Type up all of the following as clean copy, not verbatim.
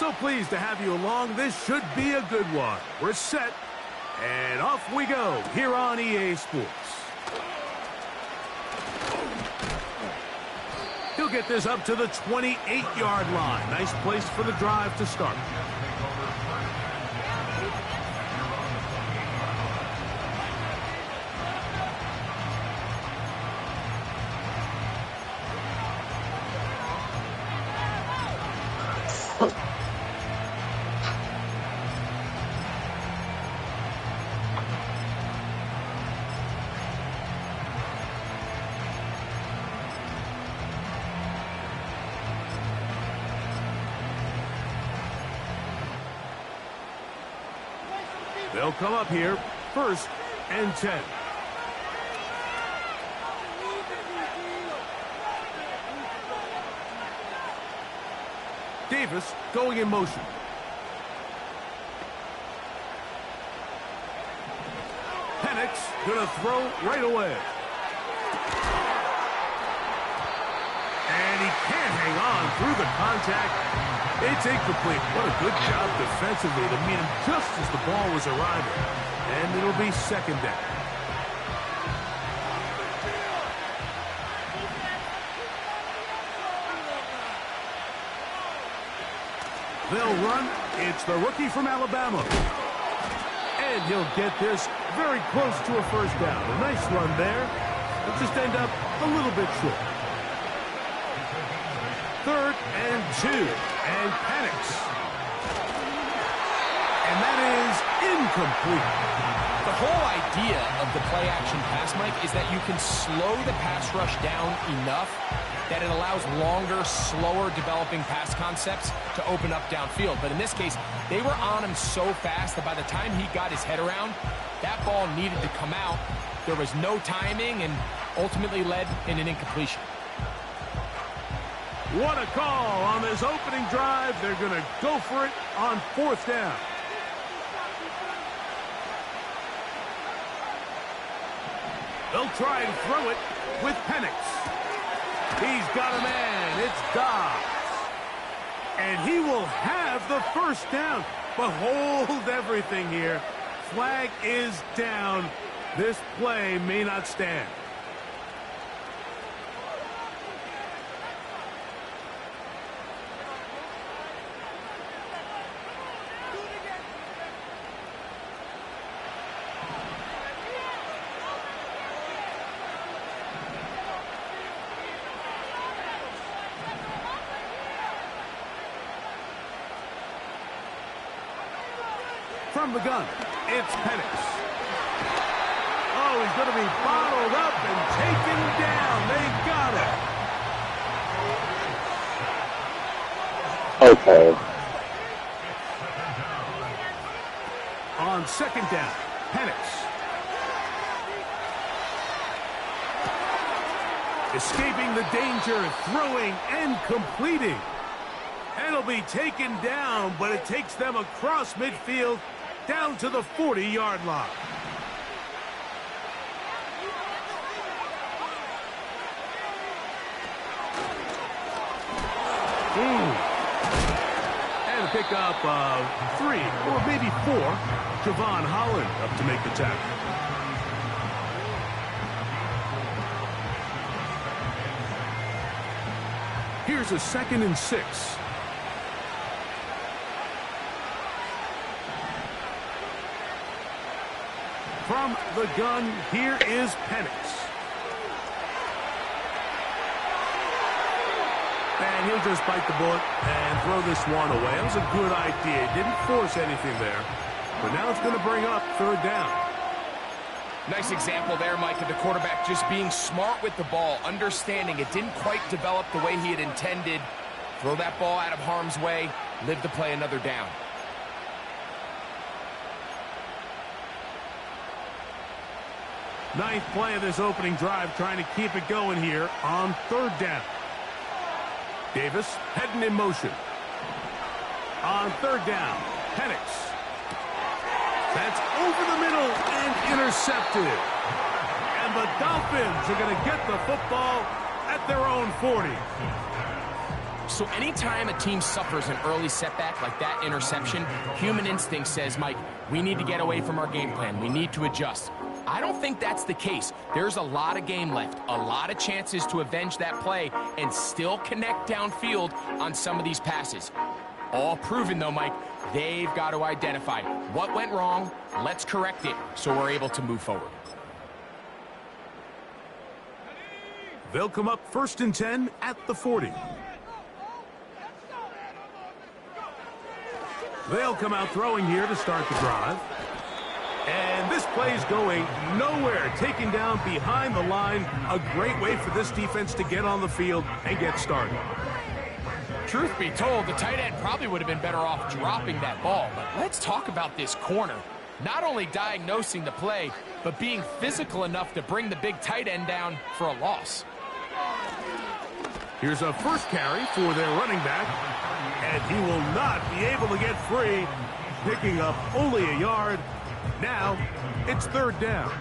So pleased to have you along. This should be a good one. We're set, and off we go here on EA Sports. He'll get this up to the 28-yard line. Nice place for the drive to start. They'll come up here, 1st and 10. Davis going in motion. Penix gonna throw right away. And he can't hang on through the contact. It's incomplete. What a good job defensively to meet him just as the ball was arriving. And it'll be 2nd down. They'll run. It's the rookie from Alabama. And he'll get this very close to a 1st down. A nice run there. It'll just end up a little bit short. 3rd and 2. And Penix. And that is incomplete. The whole idea of the play-action pass, Mike, is that you can slow the pass rush down enough that it allows longer, slower developing pass concepts to open up downfield. But in this case, they were on him so fast that by the time he got his head around, that ball needed to come out. There was no timing and ultimately led in an incompletion. What a call on this opening drive. They're going to go for it on 4th down. They'll try and throw it with Penix. He's got a man. It's Dobbs. And he will have the 1st down. But hold everything here. Flag is down. This play may not stand. From the gun, it's Penix. Oh, he's going to be bottled up and taken down. They got it. Okay. On 2nd down, Penix. Escaping the danger, throwing and completing. And it'll be taken down, but it takes them across midfield down to the 40-yard line. And a pickup of 3 or maybe 4. Javon Holland up to make the tackle. Here's a 2nd and 6. From the gun, here is Penix. And he'll just bite the bullet and throw this one away. That was a good idea. Didn't force anything there. But now it's going to bring up 3rd down. Nice example there, Mike, of the quarterback just being smart with the ball, understanding it didn't quite develop the way he had intended. Throw that ball out of harm's way, live to play another down. Ninth play of this opening drive, trying to keep it going here on 3rd down. Davis heading in motion. On 3rd down, Penix. That's over the middle and intercepted. And the Dolphins are going to get the football at their own 40. So anytime a team suffers an early setback like that interception, human instinct says, Mike, we need to get away from our game plan. We need to adjust. I don't think that's the case. There's a lot of game left, a lot of chances to avenge that play and still connect downfield on some of these passes. All proven, though, Mike, they've got to identify what went wrong, let's correct it so we're able to move forward. They'll come up 1st and 10 at the 40. They'll come out throwing here to start the drive. And this play's going nowhere. Taken down behind the line. A great way for this defense to get on the field and get started. Truth be told, the tight end probably would have been better off dropping that ball. But let's talk about this corner. Not only diagnosing the play, but being physical enough to bring the big tight end down for a loss. Here's a first carry for their running back. And he will not be able to get free. Picking up only a yard. Now, it's 3rd down.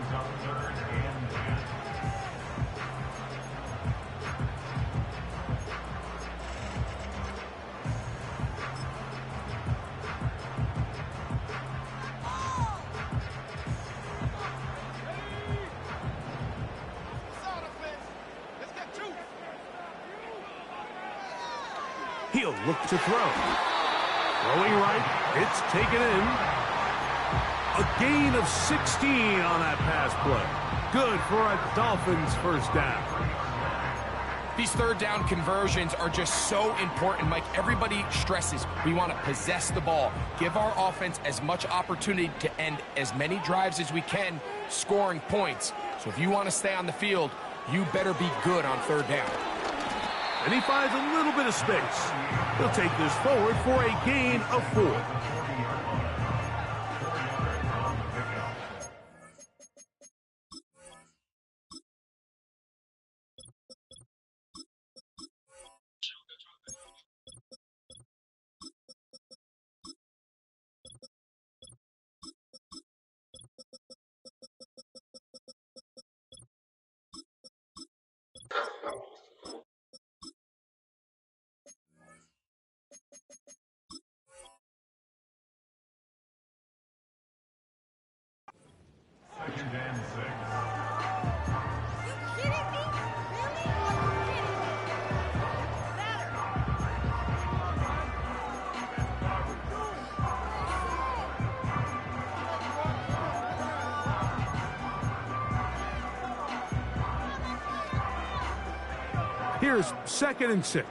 He'll look to throw. Throwing right, it's taken in. A gain of 16 on that pass play. Good for a Dolphins first down. These 3rd down conversions are just so important, Mike. Everybody stresses we want to possess the ball, give our offense as much opportunity to end as many drives as we can, scoring points. So if you want to stay on the field, you better be good on 3rd down. And he finds a little bit of space. He'll take this forward for a gain of 4. Here's 2nd and 6.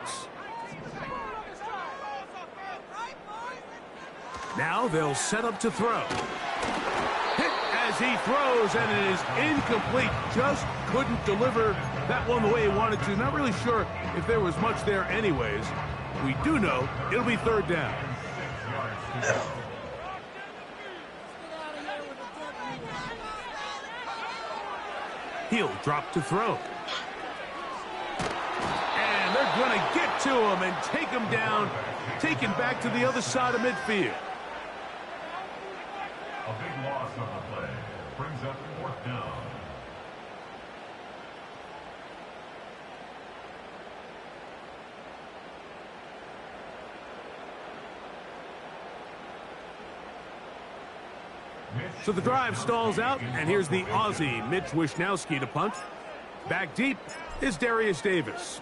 Now they'll set up to throw. Hit as he throws, and it is incomplete. Just couldn't deliver that one the way he wanted to. Not really sure if there was much there anyways. We do know it'll be 3rd down. He'll drop to throw. And they're going to get to him and take him down, taken back to the other side of midfield. A big loss on the play. Brings up 4th down. So the drive stalls out, and here's the Aussie Mitch Wishnowsky to punt. Back deep is Darius Davis.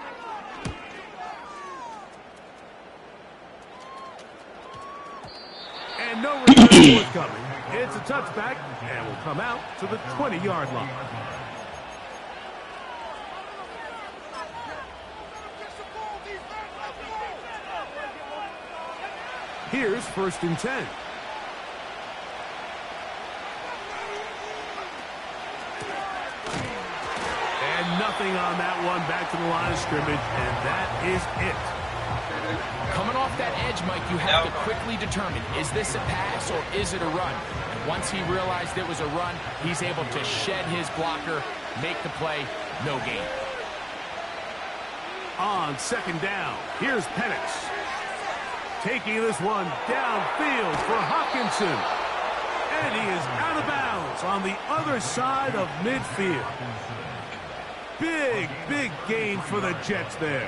And no return coming. It's a touchback, and will come out to the 20-yard line. Here's 1st and 10. Nothing on that one, back to the line of scrimmage, and that is it. Coming off that edge, Mike, you have to quickly determine, is this a pass or is it a run? And once he realized it was a run, he's able to shed his blocker, make the play, no gain. On 2nd down, here's Penix. Taking this one downfield for Hockenson. And he is out of bounds on the other side of midfield. Big gain for the Jets there.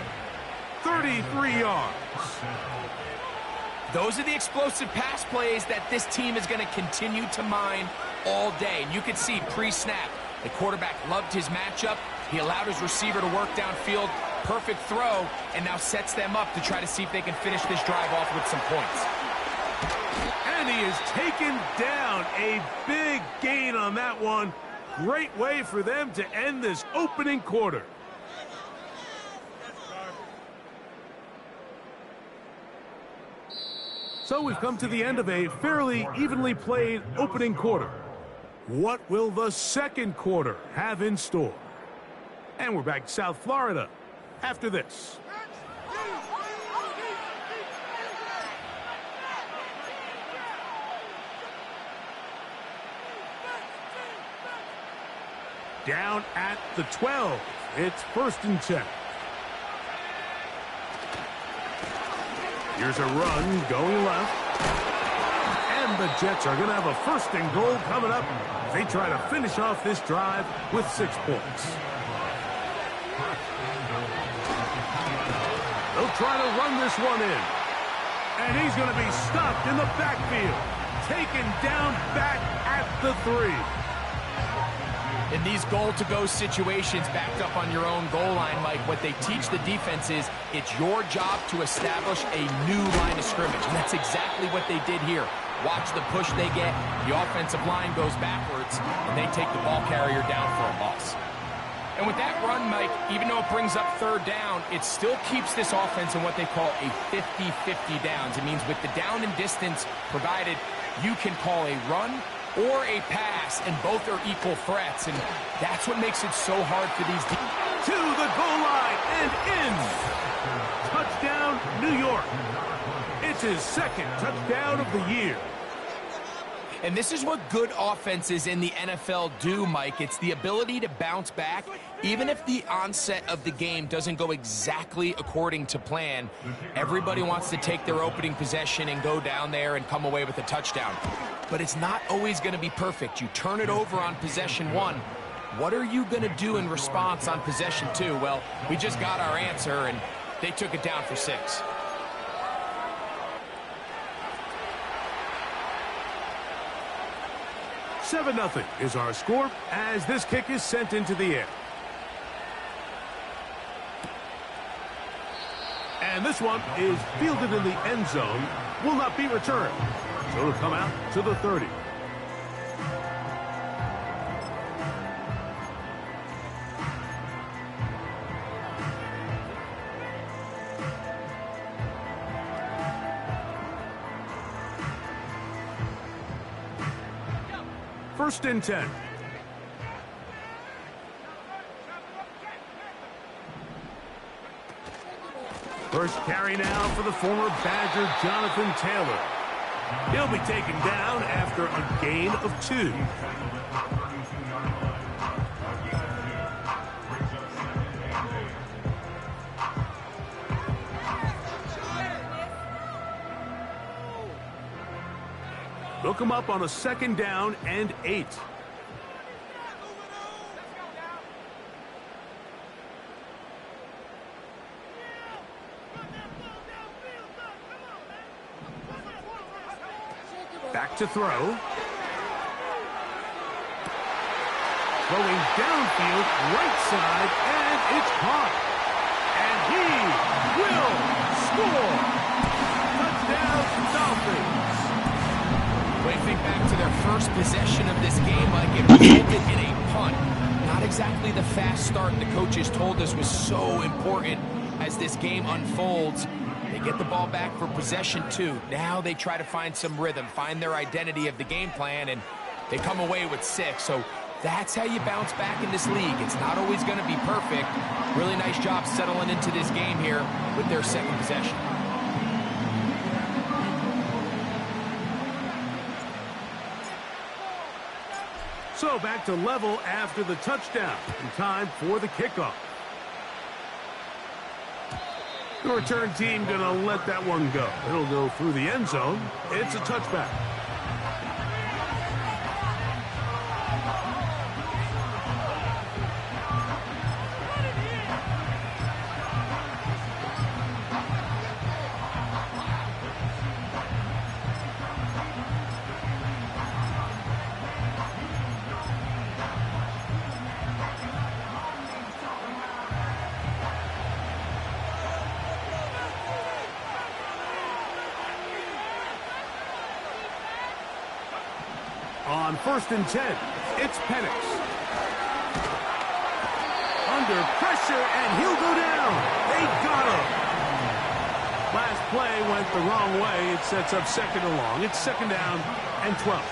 33 yards. Those are the explosive pass plays that this team is going to continue to mine all day. And you can see pre-snap, the quarterback loved his matchup. He allowed his receiver to work downfield. Perfect throw, and now sets them up to try to see if they can finish this drive off with some points. And he is taken down. A big gain on that one. Great way for them to end this opening quarter. So we've come to the end of a fairly evenly played opening quarter. What will the second quarter have in store? And we're back to South Florida after this. Down at the 12. It's 1st and 10. Here's a run going left. And the Jets are going to have a 1st and goal coming up. They try to finish off this drive with 6 points. They'll try to run this one in. And he's going to be stopped in the backfield. Taken down back at the 3. In these goal-to-go situations backed up on your own goal line, Mike, what they teach the defense is it's your job to establish a new line of scrimmage. And that's exactly what they did here. Watch the push they get. The offensive line goes backwards, and they take the ball carrier down for a loss. And with that run, Mike, even though it brings up 3rd down, it still keeps this offense in what they call a 50-50 downs. It means with the down and distance provided, you can call a run or a pass, and both are equal threats, and that's what makes it so hard for these to the goal line and in. Touchdown, New York. It's his 2nd touchdown of the year. And this is what good offenses in the NFL do, Mike. It's the ability to bounce back. Even if the onset of the game doesn't go exactly according to plan, everybody wants to take their opening possession and go down there and come away with a touchdown. But it's not always going to be perfect. You turn it over on possession 1. What are you going to do in response on possession 2? Well, we just got our answer, and they took it down for 6. Seven 0 is our score as this kick is sent into the air. And this one is fielded in the end zone, will not be returned. So it'll come out to the 30. First and 10. First carry now for the former Badger, Jonathan Taylor. He'll be taken down after a gain of 2. They'll come up on a 2nd down and 8. Back to throw. Throwing downfield, right side, and it's caught. And he will score. Touchdown, Dolphins. When you think back to their first possession of this game, Mike, it resulted in a punt. Not exactly the fast start the coaches told us was so important as this game unfolds. They get the ball back for possession 2. Now they try to find some rhythm, find their identity of the game plan, and they come away with 6. So that's how you bounce back in this league. It's not always going to be perfect. Really nice job settling into this game here with their 2nd possession. So back to level after the touchdown. In time for the kickoff. The return team going to let that one go. It'll go through the end zone. It's a touchback. on 1st and 10. It's Penix. Under pressure, and he'll go down. They got him. Last play went the wrong way. It sets up 2nd and long. It's 2nd down and 12.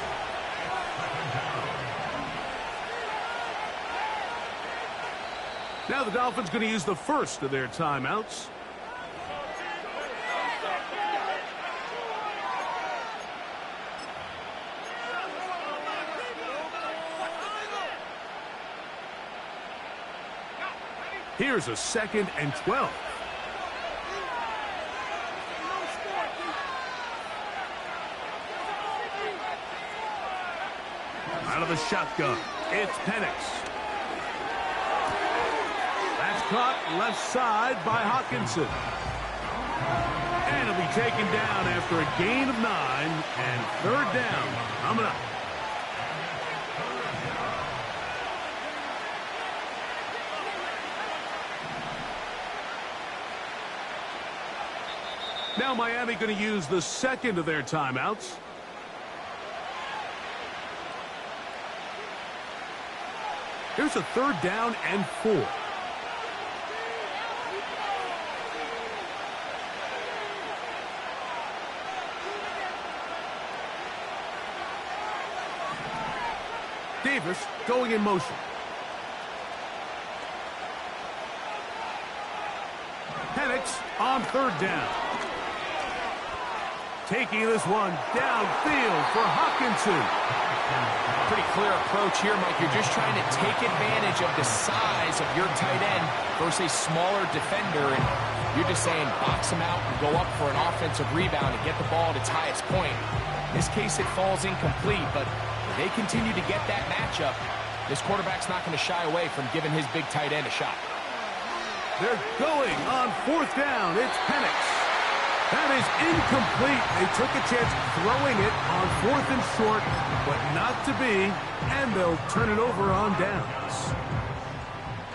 Now the Dolphins going to use the first of their timeouts. Here's a 2nd and 12. Out of the shotgun, it's Penix. That's caught left side by Hawkinson. And it'll be taken down after a gain of 9 and 3rd down. Coming up. Now Miami going to use the 2nd of their timeouts. Here's a 3rd down and 4. Davis going in motion. Penix on 3rd down. Taking this one downfield for Hawkinson. Pretty clear approach here, Mike. You're just trying to take advantage of the size of your tight end versus a smaller defender, and you're just saying box him out and go up for an offensive rebound and get the ball at its highest point. In this case, it falls incomplete, but if they continue to get that matchup, this quarterback's not going to shy away from giving his big tight end a shot. They're going on 4th down. It's Penix. That is incomplete. They took a chance throwing it on 4th and short, but not to be, and they'll turn it over on downs.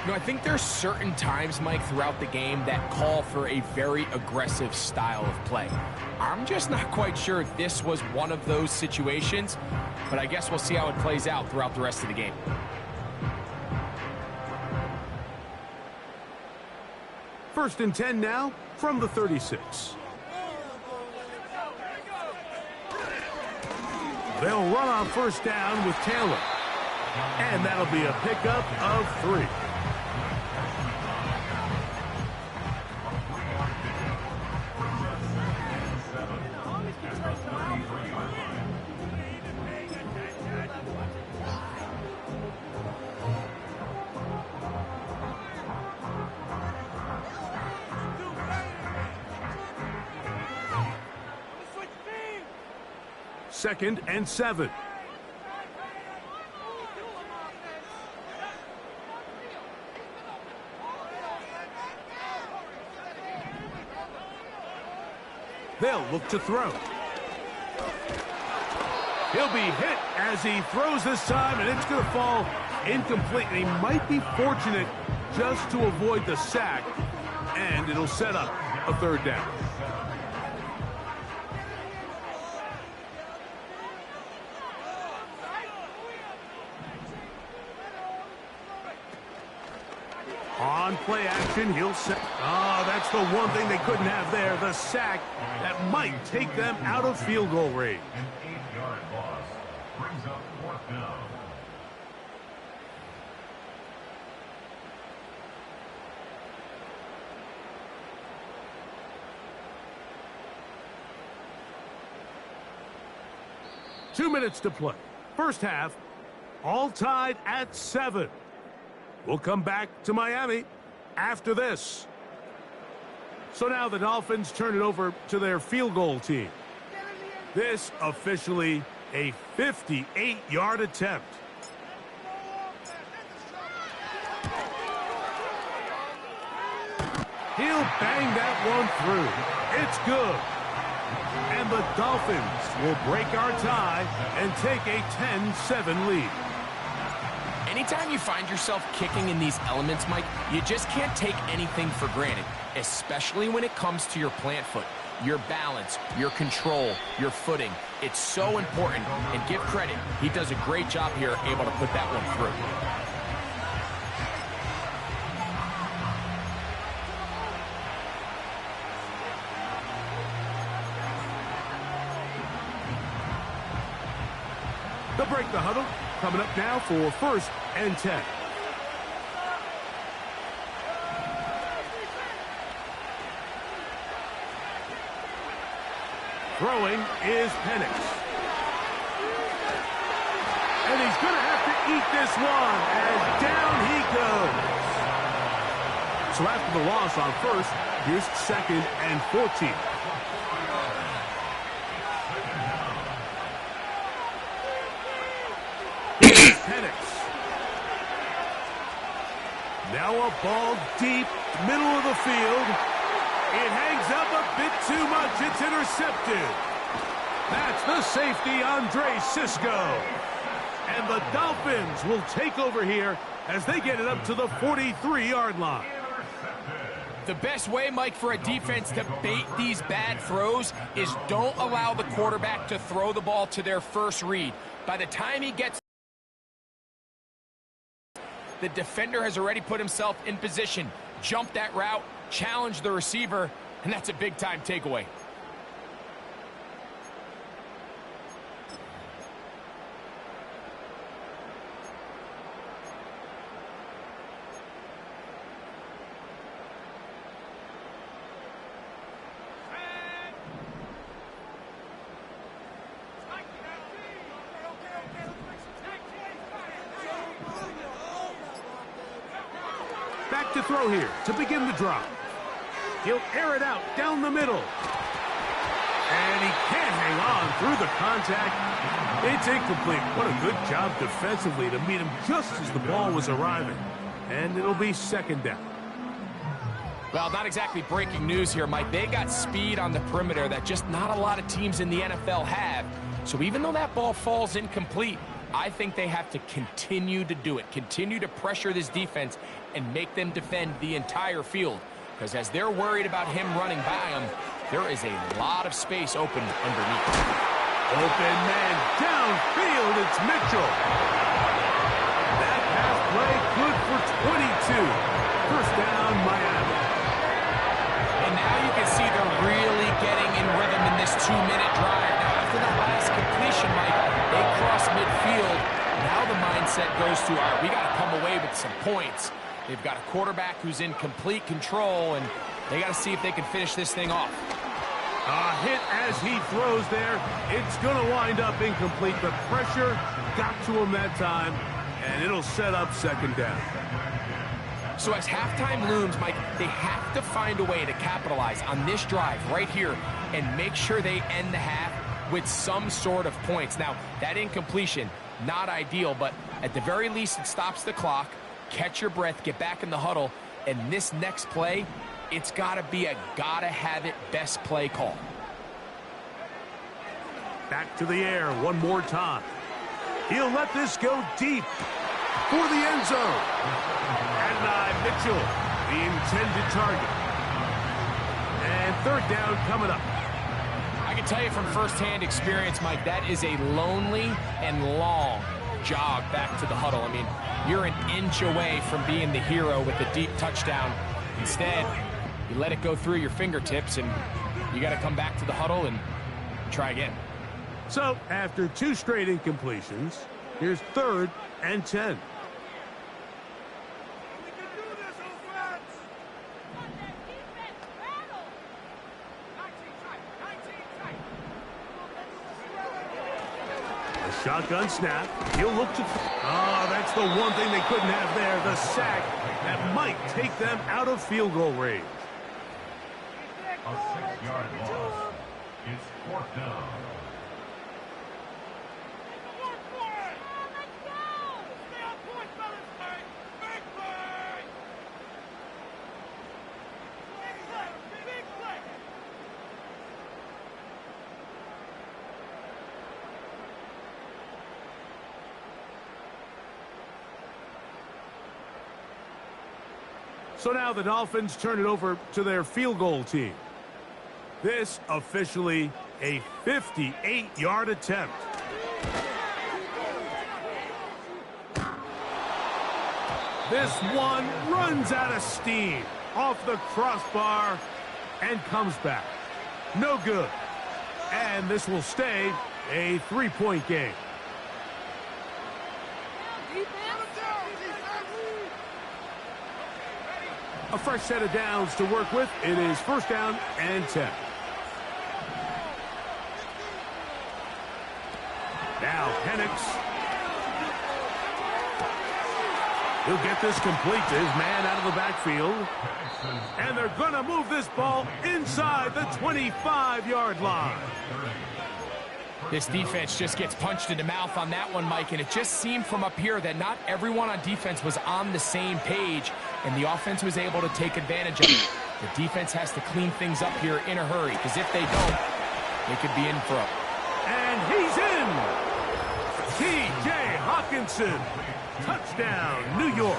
I think there's certain times, Mike, throughout the game that call for a very aggressive style of play. I'm just not quite sure if this was one of those situations, but I guess we'll see how it plays out throughout the rest of the game. First and 10 now from the 36. They'll run on 1st down with Taylor. And that'll be a pickup of 3. Second and 7. They'll look to throw. He'll be hit as he throws this time, and it's going to fall incomplete. And he might be fortunate just to avoid the sack, and it'll set up a 3rd down. On play action, he'll set. Oh, that's the one thing they couldn't have there, the sack that might take them out of field goal range. An 8-yard loss brings up 4th down. Two minutes to play. First half, all tied at 7. We'll come back to Miami after this. So now the Dolphins turn it over to their field goal team. This officially a 58-yard attempt. He'll bang that one through. It's good. And the Dolphins will break our tie and take a 10-7 lead. Anytime you find yourself kicking in these elements, Mike, you just can't take anything for granted, especially when it comes to your plant foot. your balance, your control, your footing. It's so important, and give credit. He does a great job here, able to put that one through. They'll break the huddle. Coming up now for 1st and 10. Throwing is Penix. And he's going to have to eat this one as down he goes. So after the loss on 1st, here's 2nd and 14. Penix. Now a ball deep, middle of the field. It hangs up a bit too much. It's intercepted. That's the safety, Andre Cisco. And the Dolphins will take over here as they get it up to the 43-yard line. The best way, Mike, for a defense to bait these bad throws is don't allow the quarterback to throw the ball to their first read. By the time he gets, the defender has already put himself in position, jump that route, challenge the receiver, and that's a big-time takeaway. Back to throw here to begin the drive. He'll air it out down the middle. And he can't hang on through the contact. It's incomplete. What a good job defensively to meet him just as the ball was arriving. And it'll be 2nd down. Well, not exactly breaking news here, Mike. They got speed on the perimeter that just not a lot of teams in the NFL have. So even though that ball falls incomplete, I think they have to continue to do it. Continue to pressure this defense and make them defend the entire field. Because as they're worried about him running by them, there is a lot of space open underneath. Open man downfield, it's Mitchell. That pass play good for 22. 1st down, Miami. And now you can see they're really getting in rhythm in this 2-minute drive. Now after that last completion, Mike, they cross midfield. Now the mindset goes to, all right, we got to come away with some points. They've got a quarterback who's in complete control, and they got to see if they can finish this thing off. A hit as he throws there. It's going to wind up incomplete. The pressure got to him that time, and it'll set up 2nd down. So as halftime looms, Mike, they have to find a way to capitalize on this drive right here and make sure they end the half with some sort of points. Now, that incompletion, not ideal, but at the very least it stops the clock. Catch your breath, get back in the huddle, and this next play, it's got to be a gotta-have-it best play call. Back to the air one more time. He'll let this go deep for the end zone. And Mitchell, the intended target. And 3rd down coming up. I can tell you from firsthand experience, Mike, that is a lonely and long jog back to the huddle. I mean, you're an inch away from being the hero with the deep touchdown. Instead, you let it go through your fingertips, and you got to come back to the huddle and try again. So, after 2 straight incompletions, here's 3rd and 10. Shotgun snap. He'll look to... Oh, that's the one thing they couldn't have there. The sack that might take them out of field goal range. A 6-yard loss. It's 4th down. So now the Dolphins turn it over to their field goal team. This officially a 58-yard attempt. This one runs out of steam off the crossbar and comes back. No good. And this will stay a 3-point game. A fresh set of downs to work with. It is first down and 10. Now Penix. He'll get this complete to his man out of the backfield. And they're going to move this ball inside the 25-yard line. This defense just gets punched in the mouth on that one, Mike, and it just seemed from up here that not everyone on defense was on the same page, and the offense was able to take advantage of it. The defense has to clean things up here in a hurry, because if they don't, they could be in for it. And he's in! T.J. Hawkinson. Touchdown, New York.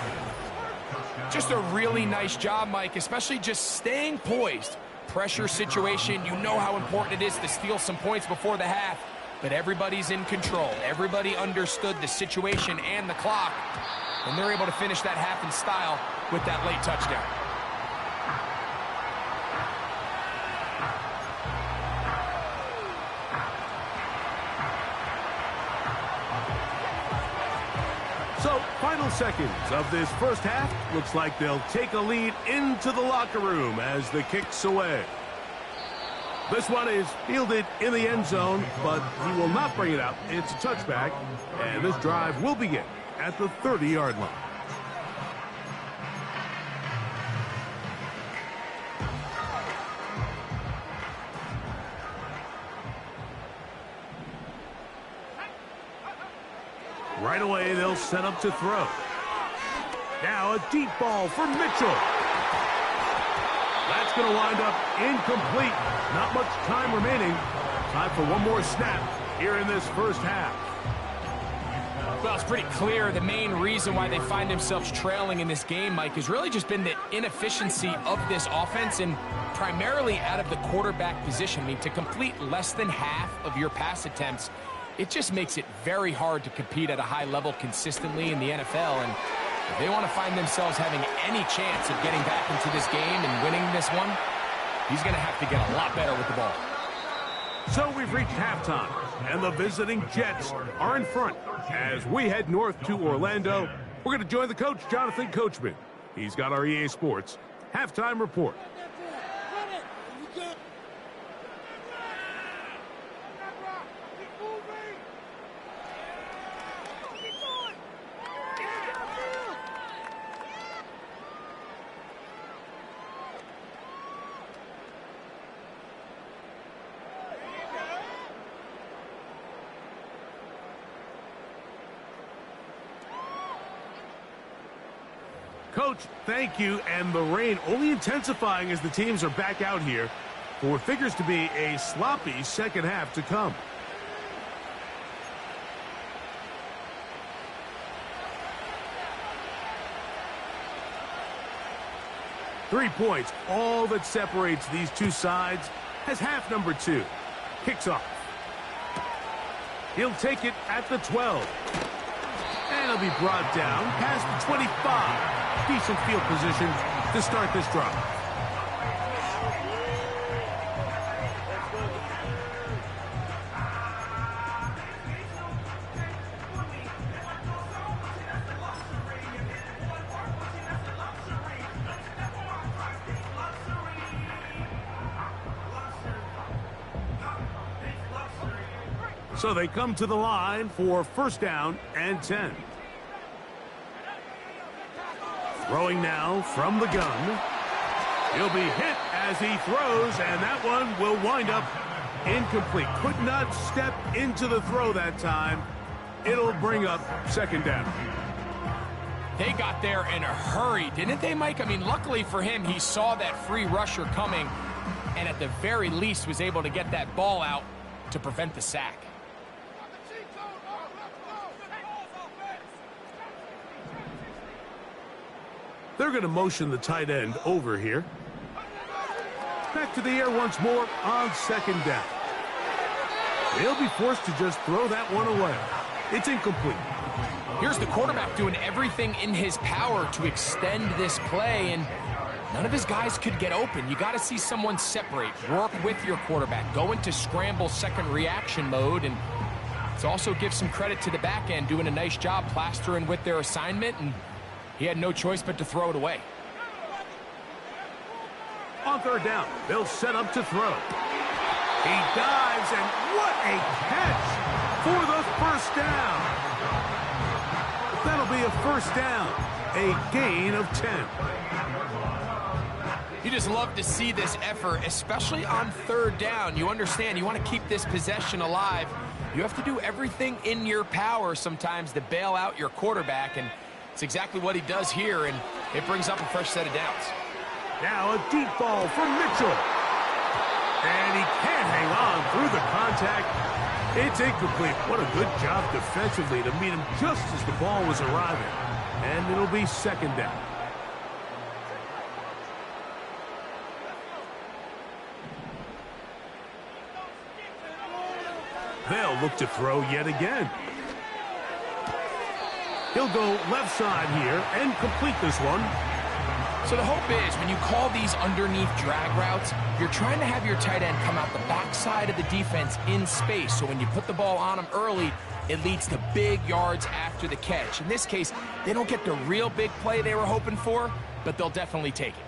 Just a really nice job, Mike, especially just staying poised. Pressure situation, you know how important it is to steal some points before the half, but everybody's in control. Everybody understood the situation and the clock, and they're able to finish that half in style with that late touchdown. So, final seconds of this first half. Looks like they'll take a lead into the locker room as the kick's away. This one is fielded in the end zone, but he will not bring it out. It's a touchback, and this drive will begin at the 30-yard line. Right away, they'll set up to throw. Now a deep ball for Mitchell. That's going to wind up incomplete. Not much time remaining. Time for one more snap here in this first half. Well, it's pretty clear the main reason why they find themselves trailing in this game, Mike, has really just been the inefficiency of this offense and primarily out of the quarterback position. I mean, to complete less than half of your pass attempts, it just makes it very hard to compete at a high level consistently in the NFL. And if they want to find themselves having any chance of getting back into this game and winning this one, he's going to have to get a lot better with the ball. So we've reached halftime, and the visiting Jets are in front. As we head north to Orlando, we're going to join the coach, Jonathan Coachman. He's got our EA Sports halftime report. Coach, thank you, and the rain only intensifying as the teams are back out here for what figures to be a sloppy second half to come. Three points, all that separates these two sides, as half number two kicks off. He'll take it at the 12. And he'll be brought down past the 25. Decent field position to start this drive. So they come to the line for first down and 10. Throwing now from the gun. He'll be hit as he throws, and that one will wind up incomplete. Could not step into the throw that time. It'll bring up second down. They got there in a hurry, didn't they, Mike? I mean, luckily for him, he saw that free rusher coming, and at the very least was able to get that ball out to prevent the sack. They're going to motion the tight end over here. Back to the air once more on second down. He'll be forced to just throw that one away. It's incomplete. Here's the quarterback doing everything in his power to extend this play, and none of his guys could get open. You got to see someone separate, work with your quarterback, go into scramble second reaction mode, and to also give some credit to the back end doing a nice job plastering with their assignment, and he had no choice but to throw it away. On third down, they'll set up to throw. He dives, and what a catch for the first down. That'll be a first down, a gain of 10. You just love to see this effort, especially on third down. You understand, you want to keep this possession alive. You have to do everything in your power sometimes to bail out your quarterback, and it's exactly what he does here, and it brings up a fresh set of downs. Now a deep ball for Mitchell. And he can't hang on through the contact. It's incomplete. What a good job defensively to meet him just as the ball was arriving. And it'll be second down. They'll look to throw yet again. He'll go left side here and complete this one. So the hope is when you call these underneath drag routes, you're trying to have your tight end come out the backside of the defense in space. So when you put the ball on him early, it leads to big yards after the catch. In this case, they don't get the real big play they were hoping for, but they'll definitely take it.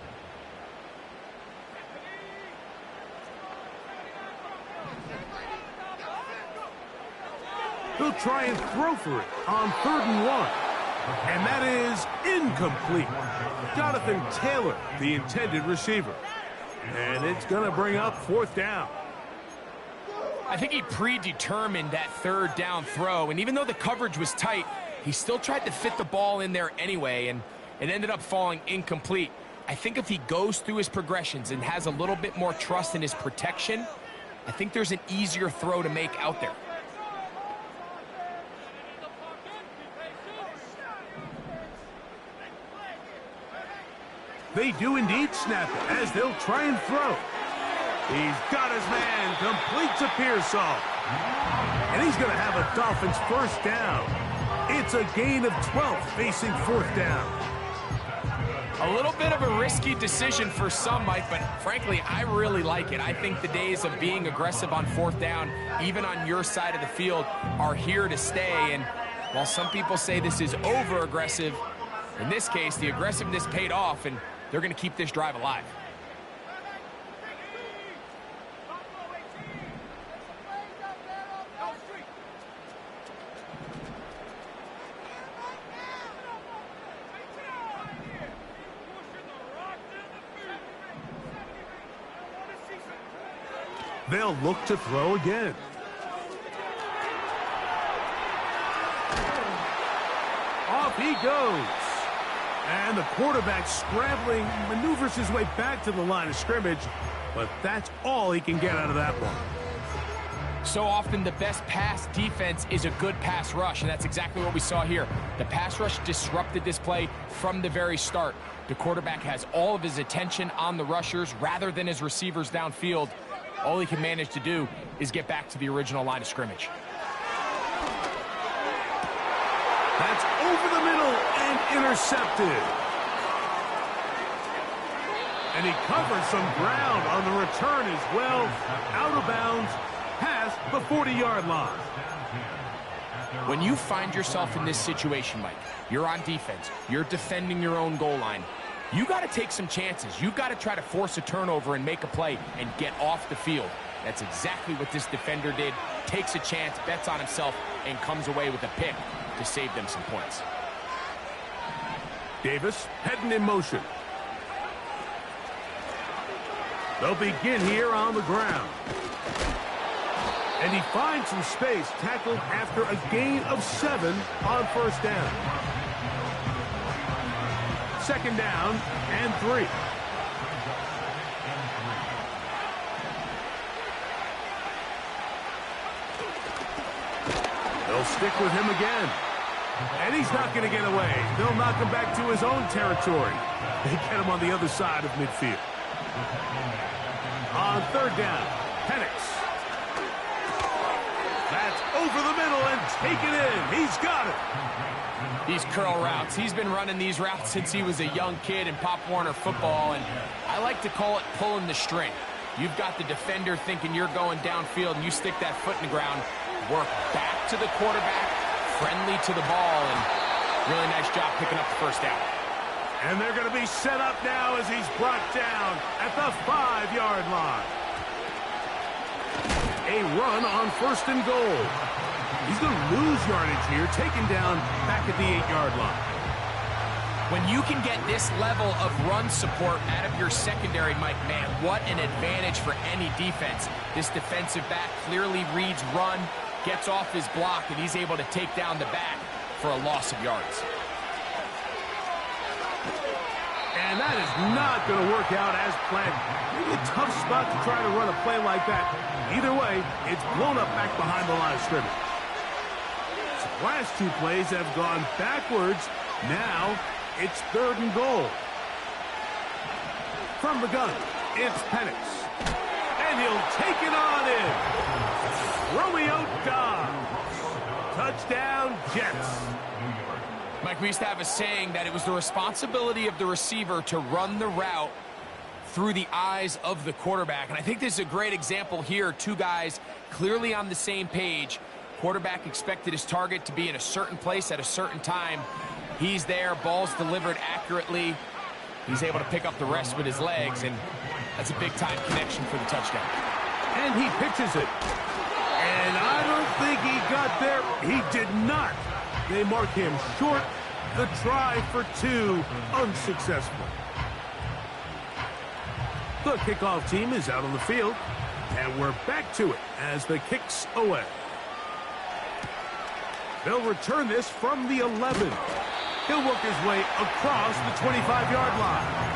He'll try and throw for it on 3rd and 1. And that is incomplete. Jonathan Taylor, the intended receiver. And it's going to bring up 4th down. I think he predetermined that 3rd down throw, and even though the coverage was tight, he still tried to fit the ball in there anyway, and it ended up falling incomplete. I think if he goes through his progressions and has a little bit more trust in his protection, I think there's an easier throw to make out there. They do indeed snap it as they'll try and throw. He's got his man, completes a Pearsall. And he's going to have a Dolphins first down. It's a gain of 12 facing 4th down. A little bit of a risky decision for some, Mike, but frankly, I really like it. I think the days of being aggressive on 4th down, even on your side of the field, are here to stay. And while some people say this is over-aggressive, in this case, the aggressiveness paid off, and they're going to keep this drive alive. They'll look to throw again. Off he goes. And the quarterback scrambling, maneuvers his way back to the line of scrimmage, but that's all he can get out of that one. So often the best pass defense is a good pass rush, and that's exactly what we saw here. The pass rush disrupted this play from the very start. The quarterback has all of his attention on the rushers rather than his receivers downfield. All he can manage to do is get back to the original line of scrimmage. That's over the middle and intercepted. And he covers some ground on the return as well. Out of bounds, past the 40-yard line. When you find yourself in this situation, Mike, you're on defense, you're defending your own goal line, you got to take some chances. You've got to try to force a turnover and make a play and get off the field. That's exactly what this defender did. Takes a chance, bets on himself, and comes away with a pick to save them some points. Davis heading in motion. They'll begin here on the ground. And he finds some space, tackled after a gain of 7 on 1st down. 2nd down and 3. They'll stick with him again. And he's not going to get away. They'll knock him back to his own territory. They get him on the other side of midfield. On third down, Penix. That's over the middle and taken in. He's got it. These curl routes. He's been running these routes since he was a young kid in Pop Warner football, and I like to call it pulling the string. You've got the defender thinking you're going downfield, and you stick that foot in the ground, work back to the quarterback, friendly to the ball, and really nice job picking up the first down. And they're going to be set up now as he's brought down at the 5-yard line. A run on first and goal. He's going to lose yardage here, taken down back at the 8-yard line. When you can get this level of run support out of your secondary, Mike, man, what an advantage for any defense. This defensive back clearly reads run, gets off his block, and he's able to take down the back for a loss of yards. And that is not going to work out as planned. Maybe a tough spot to try to run a play like that. Either way, it's blown up back behind the line of scrimmage. So last two plays have gone backwards. Now it's third and goal. From the gun, it's Penix. And he'll take it on in. Romeo Dobbs. Touchdown, Jets. Mike, we used to have a saying that it was the responsibility of the receiver to run the route through the eyes of the quarterback. And I think this is a great example here. Two guys clearly on the same page. Quarterback expected his target to be in a certain place at a certain time. He's there, ball's delivered accurately. He's able to pick up the rest with his legs, and that's a big-time connection for the touchdown. And he pitches it. And I don't think he got there. He did not. They mark him short. The try for two, unsuccessful. The kickoff team is out on the field, and we're back to it as the kick's away. They'll return this from the 11. He'll work his way across the 25-yard line.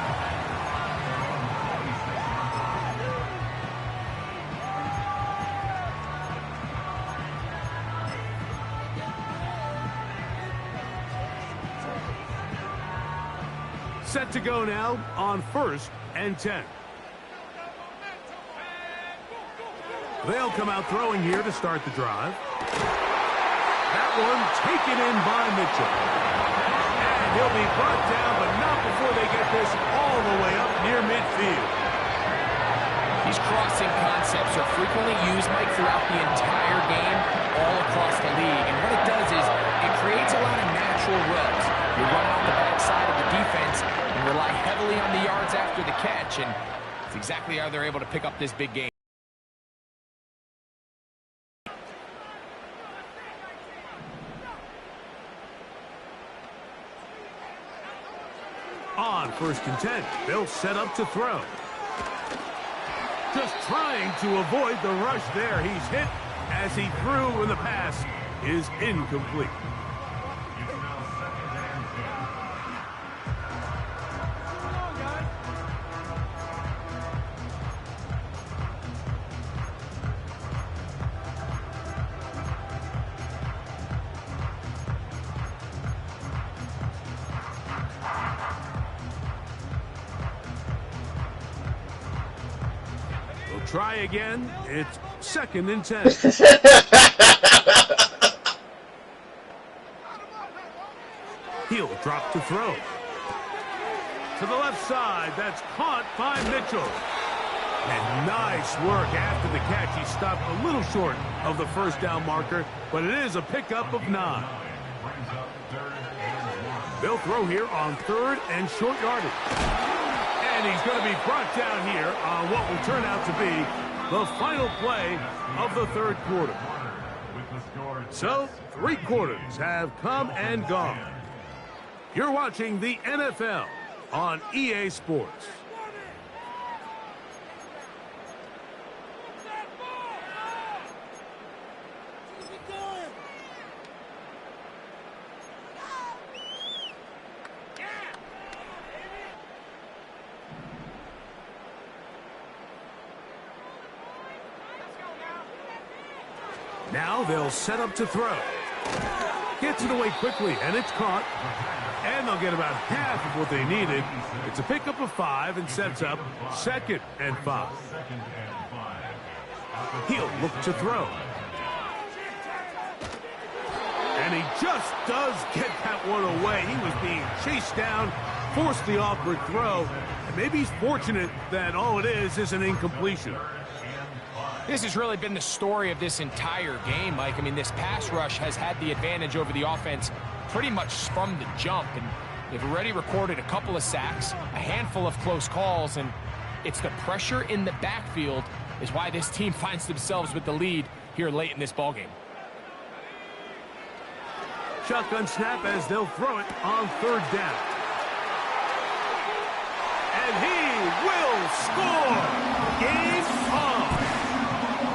Set to go now on 1st and 10. They'll come out throwing here to start the drive. That one taken in by Mitchell. And he'll be brought down, but not before they get this all the way up near midfield. These crossing concepts are frequently used, Mike, throughout the entire game, all across the league. And what it does is it creates a lot of natural rubs. You run out the backside of the defense and rely heavily on the yards after the catch, and it's exactly how they're able to pick up this big game. On 1st and 10, they'll set up to throw. Just trying to avoid the rush there. He's hit as he threw when the pass is incomplete. Try again. It's 2nd and 10. He'll drop to throw. To the left side. That's caught by Mitchell. And nice work after the catch. He stopped a little short of the first down marker, but it is a pickup of 9. They'll throw here on 3rd and short yardage. And he's going to be brought down here on what will turn out to be the final play of the 3rd quarter. So, 3 quarters have come and gone. You're watching the NFL on EA Sports. Now they'll set up to throw. Gets it away quickly, and it's caught. And they'll get about half of what they needed. It's a pickup of 5 and sets up 2nd and 5. He'll look to throw. And he just does get that one away. He was being chased down, forced the awkward throw. And maybe he's fortunate that all it is an incompletion. This has really been the story of this entire game, Mike. I mean, this pass rush has had the advantage over the offense pretty much from the jump. And they've already recorded a couple of sacks, a handful of close calls, and it's the pressure in the backfield is why this team finds themselves with the lead here late in this ballgame. Shotgun snap as they'll throw it on 3rd down. And he will score! Game on!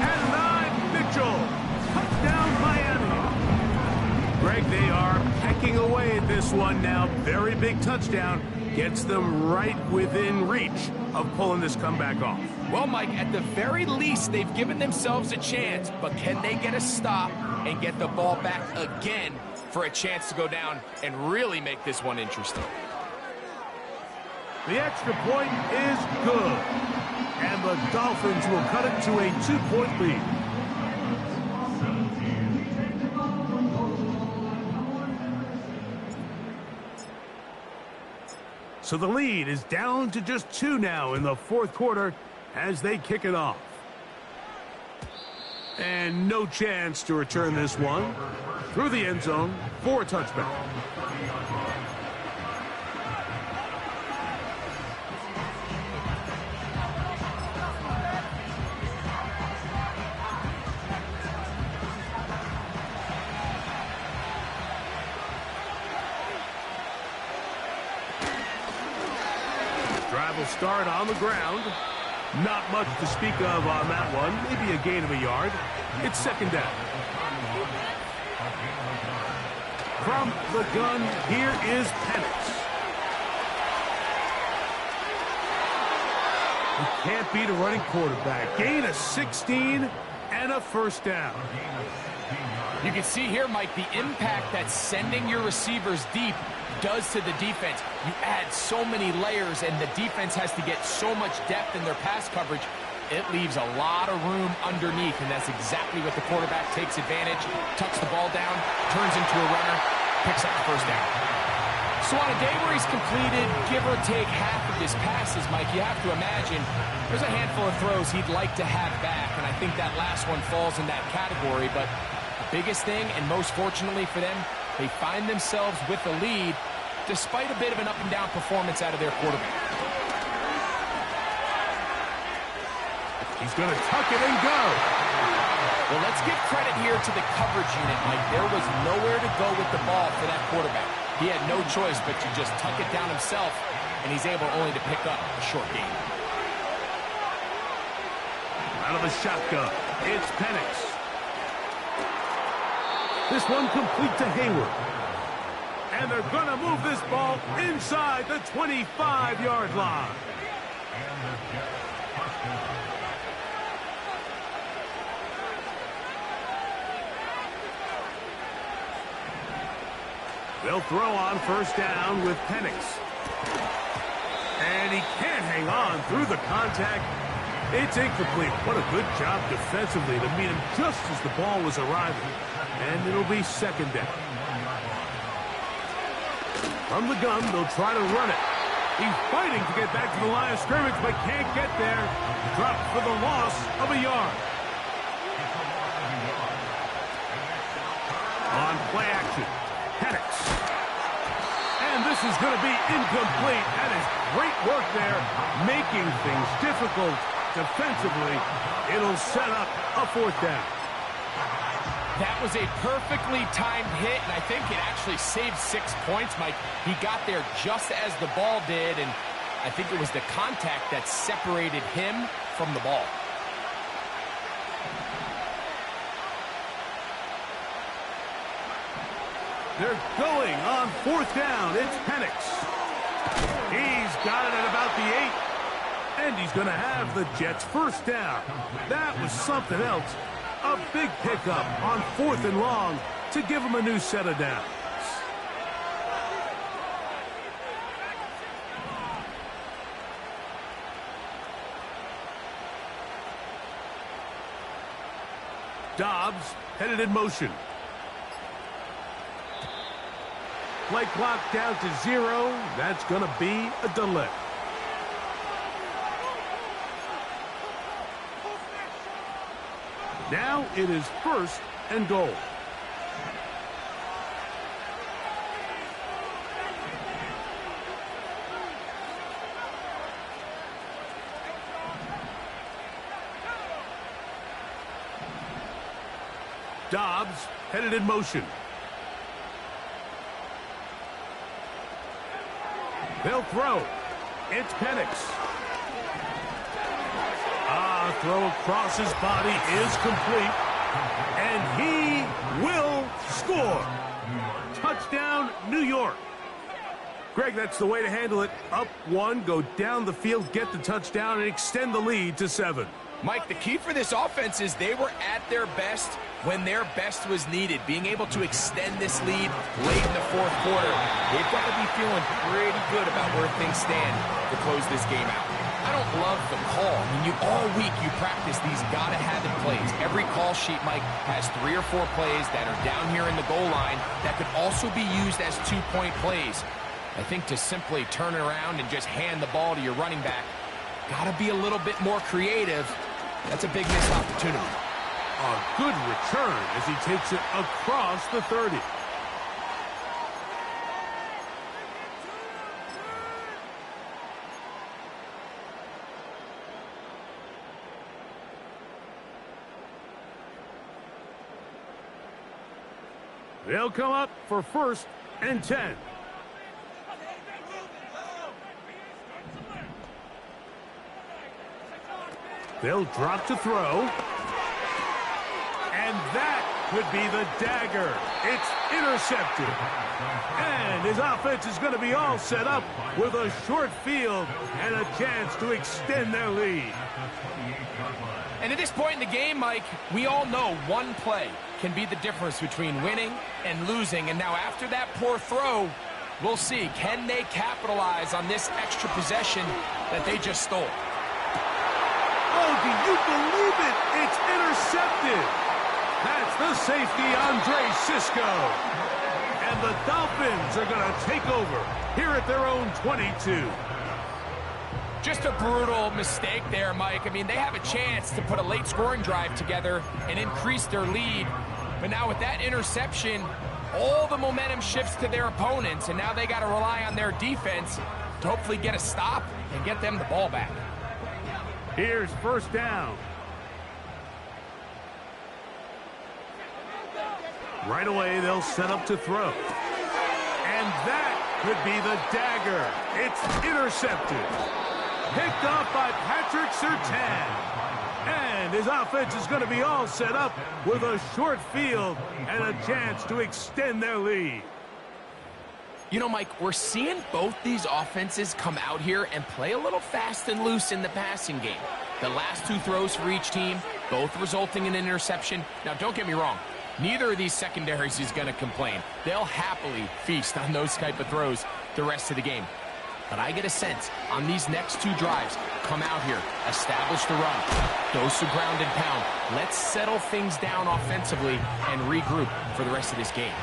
And 9, Mitchell. Touchdown, Miami. Greg, they are pecking away at this one now. Very big touchdown. Gets them right within reach of pulling this comeback off. Well, Mike, at the very least, they've given themselves a chance, but can they get a stop and get the ball back again for a chance to go down and really make this one interesting? The extra point is good, and the Dolphins will cut it to a 2-point lead. So the lead is down to just 2 now in the 4th quarter as they kick it off. And no chance to return this one through the end zone for a touchback. Drive will start on the ground. Not much to speak of on that one. Maybe a gain of a yard. It's 2nd down. From the gun, here is Penix. You can't beat a running quarterback. Gain of 16 and a 1st down. You can see here, Mike, the impact that sending your receivers deep does to the defense. You add so many layers, and the defense has to get so much depth in their pass coverage. It leaves a lot of room underneath, and that's exactly what the quarterback takes advantage, tucks the ball down, turns into a runner, picks up the 1st down. So on a day where he's completed, give or take half of his passes, Mike, you have to imagine there's a handful of throws he'd like to have back, and I think that last one falls in that category. But the biggest thing, and most fortunately for them, they find themselves with the lead despite a bit of an up-and-down performance out of their quarterback. He's going to tuck it and go. Well, let's give credit here to the coverage unit, Mike. There was nowhere to go with the ball for that quarterback. He had no choice but to just tuck it down himself, and he's able only to pick up a short gain. Out of the shotgun, it's Penix. This one complete to Hayward. And they're going to move this ball inside the 25-yard line. They'll throw on 1st down with Penix. And he can't hang on through the contact. It's incomplete. What a good job defensively to meet him just as the ball was arriving. And it'll be 2nd down. From the gun, they'll try to run it. He's fighting to get back to the line of scrimmage, but can't get there. Dropped for the loss of a yard. On play action, Penix. And this is going to be incomplete. That is great work there, making things difficult defensively. It'll set up a 4th down. That was a perfectly timed hit, and I think it actually saved 6 points, Mike. He got there just as the ball did, and I think it was the contact that separated him from the ball. They're going on 4th down. It's Penix. He's got it at about the 8. And he's going to have the Jets' 1st down. That was something else. A big pickup on 4th and long to give him a new set of downs. Dobbs headed in motion. Play clock down to 0. That's going to be a delay. Now it is 1st and goal. Dobbs headed in motion. They'll throw. It's Penix. Throw across his body is complete. And he will score. Touchdown, New York. Greg, that's the way to handle it. Up 1, go down the field, get the touchdown, and extend the lead to 7. Mike, the key for this offense is they were at their best when their best was needed. Being able to extend this lead late in the 4th quarter, they've got to be feeling pretty good about where things stand to close this game out. I don't love the call. I mean, all week you practice these gotta-have-it plays. Every call sheet, Mike, has 3 or 4 plays that are down here in the goal line that could also be used as 2-point plays. I think to simply turn it around and just hand the ball to your running back, gotta be a little bit more creative. That's a big missed opportunity. A good return as he takes it across the 30. They'll come up for 1st and 10. They'll drop to throw. And that could be the dagger. It's intercepted. And his offense is going to be all set up with a short field and a chance to extend their lead. And at this point in the game, Mike, we all know one play can be the difference between winning and losing. And now after that poor throw, we'll see. Can they capitalize on this extra possession that they just stole? Oh, do you believe it? It's intercepted. That's the safety, Andre Cisco. And the Dolphins are going to take over here at their own 22. Just a brutal mistake there, Mike. I mean, they have a chance to put a late scoring drive together and increase their lead. But now with that interception, all the momentum shifts to their opponents, and now they got to rely on their defense to hopefully get a stop and get them the ball back. Here's 1st down. Right away, they'll set up to throw. And that could be the dagger. It's intercepted. Picked off by Patrick Surtain. And his offense is going to be all set up with a short field and a chance to extend their lead. You know, Mike, we're seeing both these offenses come out here and play a little fast and loose in the passing game. The last 2 throws for each team, both resulting in an interception. Now, don't get me wrong. Neither of these secondaries is going to complain. They'll happily feast on those type of throws the rest of the game. But I get a sense on these next 2 drives, come out here, establish the run, dose of ground and pound. Let's settle things down offensively and regroup for the rest of this game.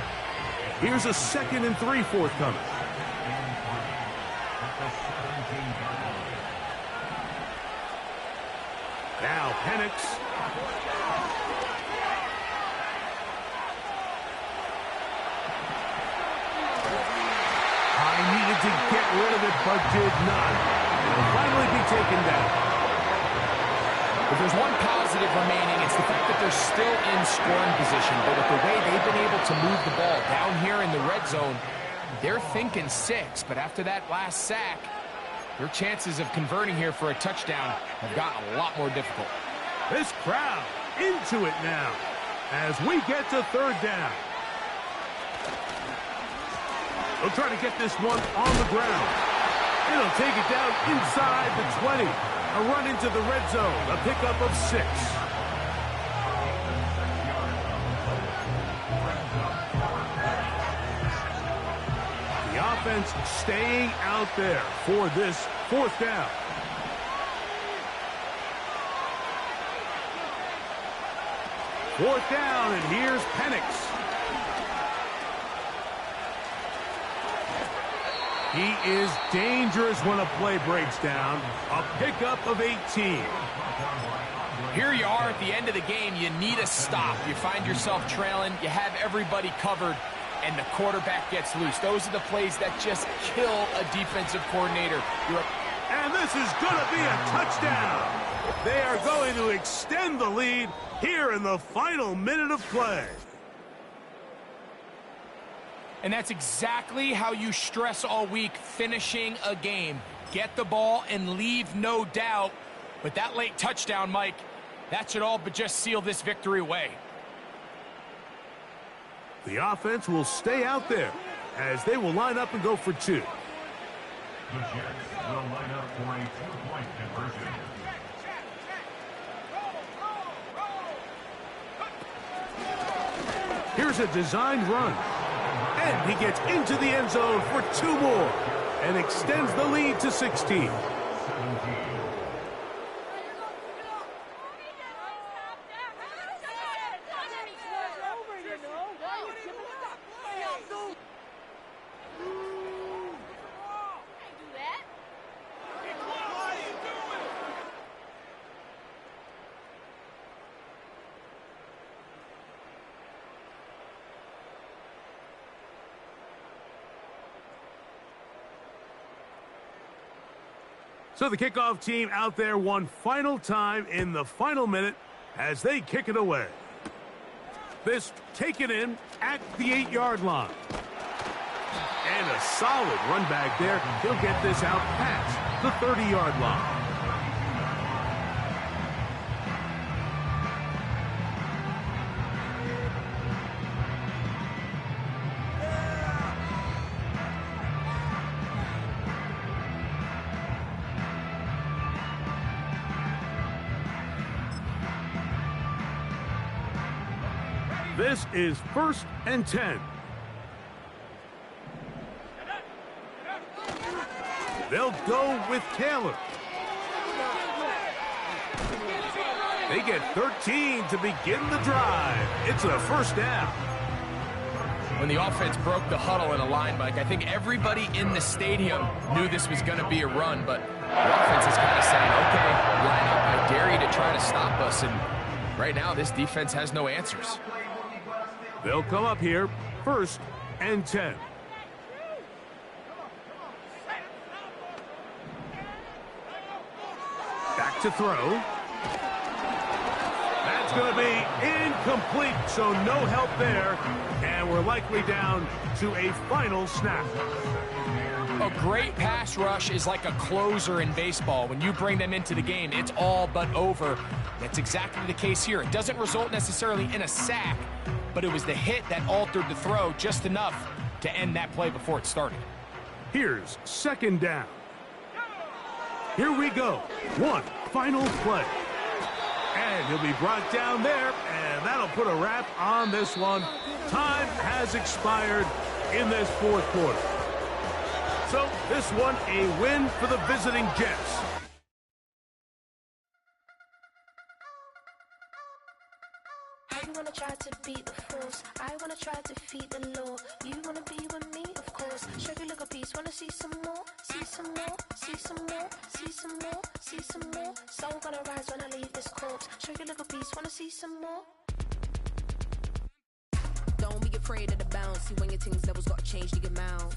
Here's a 2nd and 3 forthcoming. Now Penix. Needed to get rid of it, but did not. It'll finally be taken down. If there's one positive remaining, it's the fact that they're still in scoring position. But with the way they've been able to move the ball down here in the red zone, they're thinking 6. But after that last sack, their chances of converting here for a touchdown have gotten a lot more difficult. This crowd into it now as we get to 3rd down. They'll try to get this one on the ground. It'll take it down inside the 20. A run into the red zone. A pickup of 6. The offense staying out there for this 4th down. 4th down, and here's Penix. He is dangerous when a play breaks down. A pickup of 18. Here you are at the end of the game. You need a stop. You find yourself trailing. You have everybody covered, and the quarterback gets loose. Those are the plays that just kill a defensive coordinator. And this is going to be a touchdown. They are going to extend the lead here in the final minute of play. And that's exactly how you stress all week, finishing a game. Get the ball and leave no doubt. But that late touchdown, Mike, that should all but just seal this victory away. The offense will stay out there as they will line up and go for 2. The Jets will line up for a 2-point conversion. Here's a designed run. And he gets into the end zone for 2 more and extends the lead to 16. So the kickoff team out there one final time in the final minute as they kick it away. This taken in at the 8-yard line. And a solid run back there. He'll get this out past the 30-yard line. This is 1st and 10. They'll go with Taylor. They get 13 to begin the drive. It's a 1st down. When the offense broke the huddle in a line, Mike, I think everybody in the stadium knew this was going to be a run, but the offense is kind of saying, okay, line up, I dare you to try to stop us, and right now this defense has no answers. They'll come up here, 1st and 10. Back to throw. That's going to be incomplete, so no help there. And we're likely down to a final snap. A great pass rush is like a closer in baseball. When you bring them into the game, it's all but over. That's exactly the case here. It doesn't result necessarily in a sack, but it was the hit that altered the throw just enough to end that play before it started. Here's 2nd down. Here we go. One final play. And he'll be brought down there, and that'll put a wrap on this one. Time has expired in this 4th quarter. So this one a win for the visiting Jets. I wanna try to beat the force. I wanna try to defeat the law. You wanna be with me, of course. Show you look a piece. Wanna see some more? See some more? See some more? See some more? See some more? Soul gonna rise when I leave this corpse. Show you look a piece. Wanna see some more? Don't be afraid of the bounce. See when your things levels gotta change to your mouth.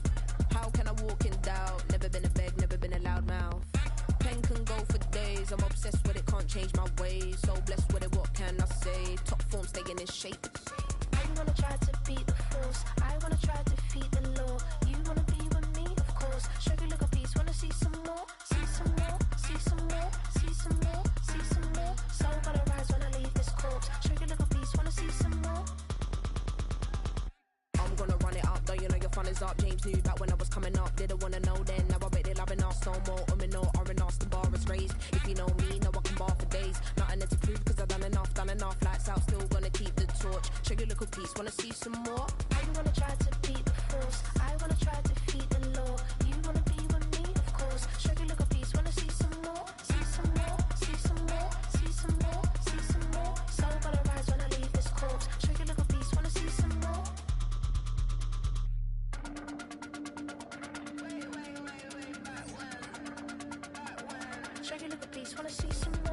How can I walk in doubt? Never been a beg, never been a loud mouth. Pen can go for days. I'm obsessed with it, can't change my ways. So blessed with it, what can I say? Top form staying in shape. I wanna try to beat the force. I wanna try to defeat the law. You wanna be with me, of course. Show you look a piece. Wanna see some more? See some more? See some more? See some more? See some more? Soul gonna rise when I leave this corpse. Show you look a piece. Wanna see some more? I'm gonna run it up, though you know your fun is up. James knew back when I was coming up. Didn't wanna know then. Now I bet they're loving us no more. No R&R's, the bar is raised. If you know me, know I can bar for days. Nothing to prove cause I've done enough. Lights out, still gonna keep the torch. Show you little piece, wanna see some more? I wanna try to beat the force. I wanna try to defeat the law. You wanna be with me, of course. Show you look a piece. Wanna see some more? See some more? See some more? See some more? See some more? Soul gonna rise when I leave this piece, wanna see some